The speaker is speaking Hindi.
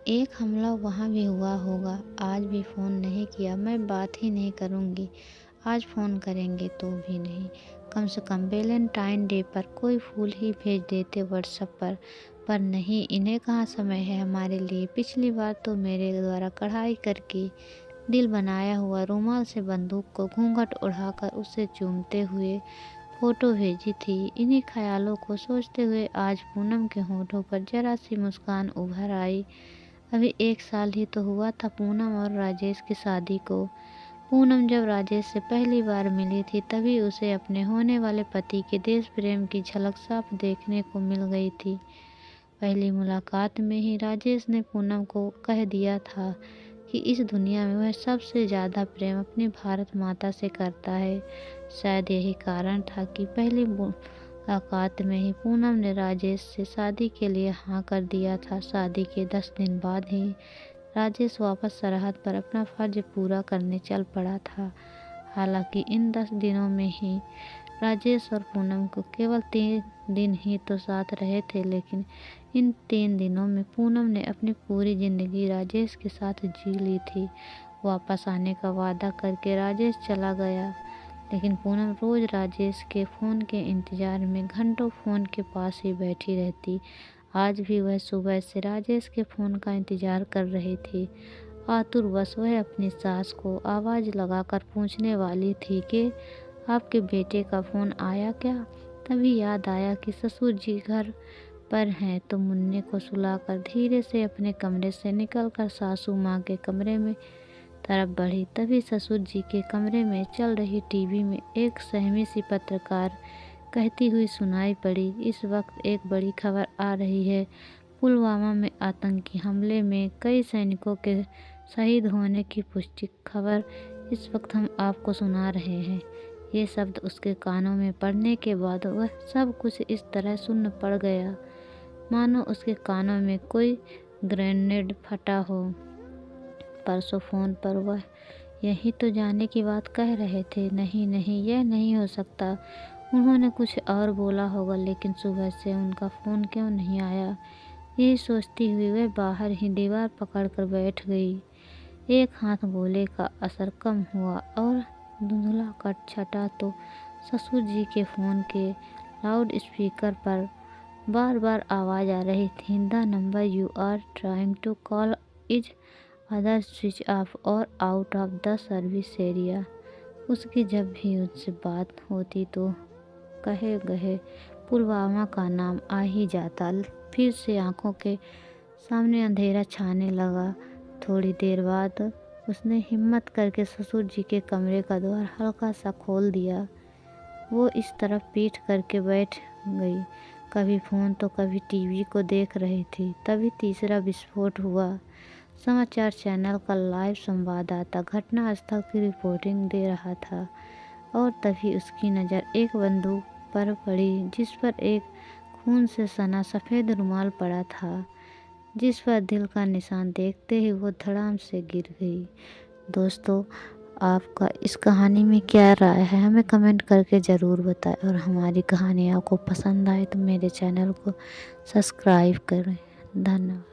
एक हमला वहाँ भी हुआ होगा। आज भी फ़ोन नहीं किया, मैं बात ही नहीं करूँगी। आज फ़ोन करेंगे तो भी नहीं। कम से कम वैलेंटाइन डे पर कोई फूल ही भेज देते व्हाट्सएप पर नहीं, इन्हें कहाँ समय है हमारे लिए। पिछली बार तो मेरे द्वारा कढ़ाई करके दिल बनाया हुआ रुमाल से बंदूक को घूंघट उड़ाकर उसे चूमते हुए फ़ोटो भेजी थी। इन्हीं ख़यालों को सोचते हुए आज पूनम के होठों पर ज़रा सी मुस्कान उभर आई। अभी 1 साल ही तो हुआ था पूनम और राजेश की शादी को। पूनम जब राजेश से पहली बार मिली थी तभी उसे अपने होने वाले पति के देश प्रेम की झलक साफ देखने को मिल गई थी। पहली मुलाकात में ही राजेश ने पूनम को कह दिया था कि इस दुनिया में वह सबसे ज़्यादा प्रेम अपनी भारत माता से करता है। शायद यही कारण था कि पहली मुलाकात में ही पूनम ने राजेश से शादी के लिए हाँ कर दिया था। शादी के 10 दिन बाद ही राजेश वापस सरहद पर अपना फर्ज पूरा करने चल पड़ा था। हालांकि इन 10 दिनों में ही राजेश और पूनम को केवल 3 दिन ही तो साथ रहे थे, लेकिन इन 3 दिनों में पूनम ने अपनी पूरी ज़िंदगी राजेश के साथ जी ली थी। वापस आने का वादा करके राजेश चला गया, लेकिन पूनम रोज़ राजेश के फ़ोन के इंतज़ार में घंटों फ़ोन के पास ही बैठी रहती। आज भी वह सुबह से राजेश के फ़ोन का इंतज़ार कर रही थी। आतुरवश वह अपनी सास को आवाज़ लगाकर पूछने वाली थी कि आपके बेटे का फ़ोन आया क्या? तभी याद आया कि ससुर जी घर पर हैं, तो मुन्ने को सुलाकर धीरे से अपने कमरे से निकलकर सासू माँ के कमरे में तरफ बढ़ी। तभी ससुर जी के कमरे में चल रही टीवी में एक सहमी सी पत्रकार कहती हुई सुनाई पड़ी, इस वक्त एक बड़ी खबर आ रही है। पुलवामा में आतंकी हमले में कई सैनिकों के शहीद होने की पुष्टि खबर इस वक्त हम आपको सुना रहे हैं। ये शब्द उसके कानों में पड़ने के बाद वह सब कुछ इस तरह सुन्न पड़ गया मानो उसके कानों में कोई ग्रेनेड फटा हो। परसों फ़ोन पर वह यही तो जाने की बात कह रहे थे। नहीं नहीं, यह नहीं हो सकता। उन्होंने कुछ और बोला होगा, लेकिन सुबह से उनका फ़ोन क्यों नहीं आया? यही सोचती हुई वह बाहर ही दीवार पकड़कर बैठ गई। एक हाथ गोले का असर कम हुआ और धुंधला कट छटा तो ससुर जी के फ़ोन के लाउड स्पीकर पर बार बार आवाज़ आ रही थी, the number you are trying to call is either switch off और out of the service area. उसकी जब भी उससे बात होती तो कहे गए पुलवामा का नाम आ ही जाता। फिर से आंखों के सामने अंधेरा छाने लगा। थोड़ी देर बाद उसने हिम्मत करके ससुर जी के कमरे का द्वार हल्का सा खोल दिया। वो इस तरफ पीठ करके बैठ गई, कभी फ़ोन तो कभी टीवी को देख रही थी। तभी तीसरा विस्फोट हुआ। समाचार चैनल का लाइव संवाददाता घटनास्थल की रिपोर्टिंग दे रहा था और तभी उसकी नज़र एक बंदूक पर पड़ी जिस पर एक खून से सना सफ़ेद रुमाल पड़ा था, जिस पर दिल का निशान देखते ही वो धड़ाम से गिर गई। दोस्तों, आपका इस कहानी में क्या राय है हमें कमेंट करके ज़रूर बताएं, और हमारी कहानी आपको पसंद आए तो मेरे चैनल को सब्सक्राइब करें। धन्यवाद।